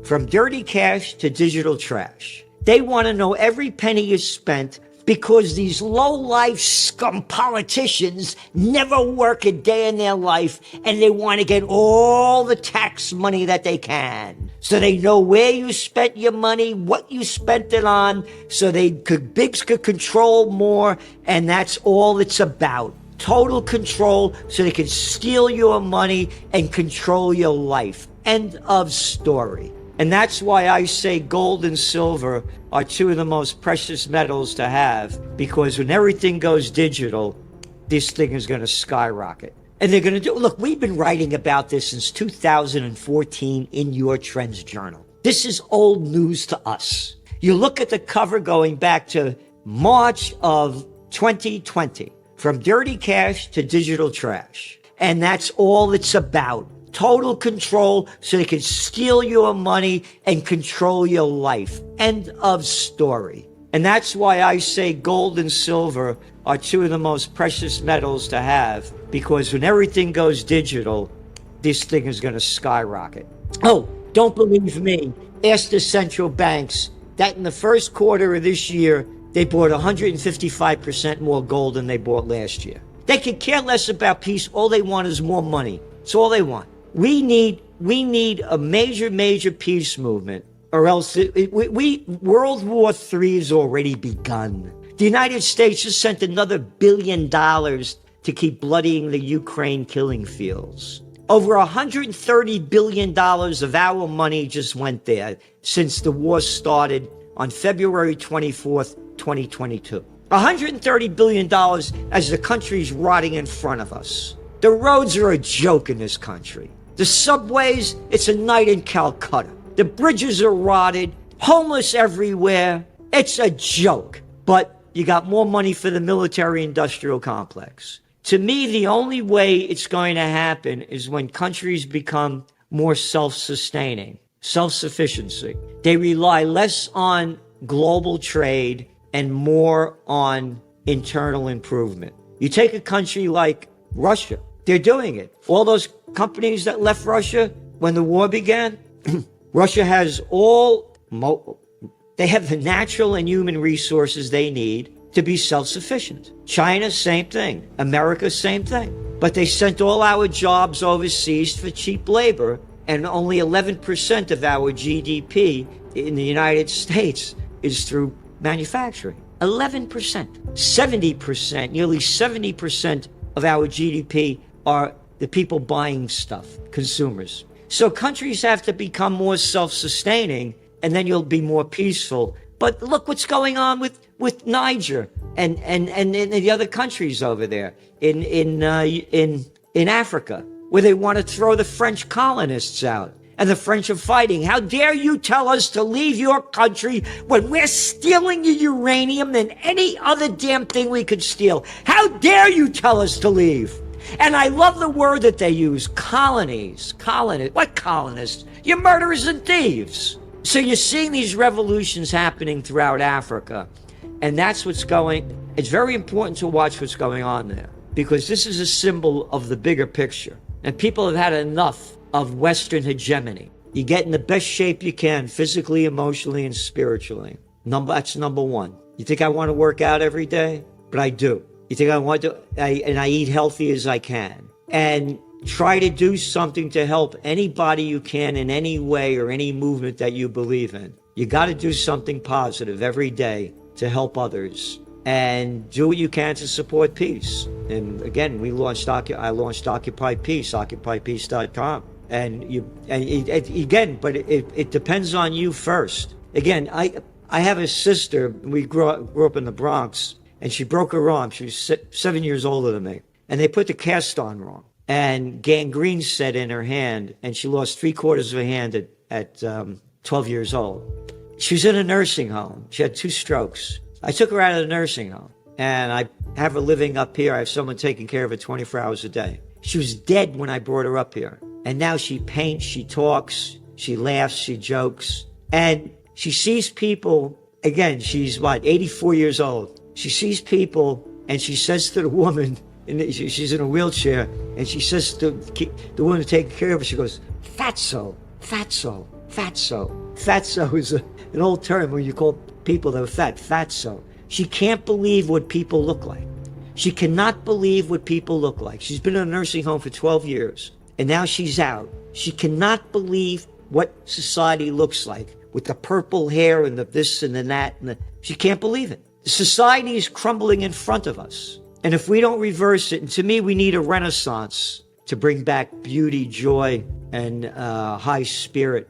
from dirty cash to digital trash. They want to know every penny is spent because these low-life scum politicians never work a day in their life, and they want to get all the tax money that they can. So they know where you spent your money, what you spent it on, so bigs could control more, and that's all it's about. Total control, so they can steal your money and control your life. End of story. And that's why I say gold and silver are two of the most precious metals to have, because when everything goes digital, this thing is going to skyrocket. And they're going to look, we've been writing about this since 2014 in your Trends Journal. This is old news to us. You look at the cover going back to March of 2020, from dirty cash to digital trash. And that's all it's about. Total control, so they can steal your money and control your life. End of story. And that's why I say gold and silver are two of the most precious metals to have, because when everything goes digital, this thing is going to skyrocket. Oh, don't believe me. Ask the central banks that in the first quarter of this year, they bought 155% more gold than they bought last year. They could care less about peace. All they want is more money. It's all they want. We need a major peace movement, or else World War III has already begun. The United States just sent another $1 billion to keep bloodying the Ukraine killing fields. Over $130 billion of our money just went there since the war started on February 24th, 2022. $130 billion as the country's rotting in front of us. The roads are a joke in this country. The subways, it's a night in Calcutta. The bridges are rotted, homeless everywhere. It's a joke. But you got more money for the military-industrial complex. To me, the only way it's going to happen is when countries become more self-sustaining, self-sufficiency. They rely less on global trade and more on internal improvement. You take a country like Russia, they're doing it. All those companies that left Russia when the war began, Russia has they have the natural and human resources they need to be self-sufficient. China, same thing. America, same thing. But they sent all our jobs overseas for cheap labor, and only 11% of our GDP in the United States is through manufacturing. 11%. 70%, nearly 70% of our GDP are the people buying stuff, consumers. So countries have to become more self-sustaining, and then you'll be more peaceful. But look what's going on with Niger and the other countries over there in Africa, where they want to throw the French colonists out. And the French are fighting. How dare you tell us to leave your country when we're stealing your uranium than any other damn thing we could steal? How dare you tell us to leave? And I love the word that they use, colonies. Colonists. What colonists? You're murderers and thieves. So you're seeing these revolutions happening throughout Africa. And that's what's going. It's very important to watch what's going on there, because this is a symbol of the bigger picture. And people have had enough of Western hegemony. You get in the best shape you can, physically, emotionally, and spiritually. That's number one. You think I want to work out every day? But I do. You think I want to, and I eat healthy as I can. And try to do something to help anybody you can in any way or any movement that you believe in. You got to do something positive every day to help others. And do what you can to support peace. And again, I launched Occupy Peace, occupypeace.com. But it depends on you first. Again, I have a sister. We grew up in the Bronx, and she broke her arm. She was 7 years older than me, and they put the cast on wrong, and gangrene set in her hand, and she lost 3/4 of a hand at 12 years old. She was in a nursing home. She had 2 strokes. I took her out of the nursing home, and I have her living up here. I have someone taking care of her 24 hours a day. She was dead when I brought her up here. And now she paints, she talks, she laughs, she jokes. And she sees people, again, she's 84 years old. She sees people, and she says to the woman, and she's in a wheelchair, and she says to the woman taking care of her, she goes, Fatso, Fatso, Fatso. Fatso is an old term when you call people that are fat. Fatso. She can't believe what people look like. She cannot believe what people look like. She's been in a nursing home for 12 years, and now she's out. She cannot believe what society looks like with the purple hair and the this and the that. She can't believe it. Society is crumbling in front of us. And if we don't reverse it, and to me, we need a renaissance to bring back beauty, joy, and high spirit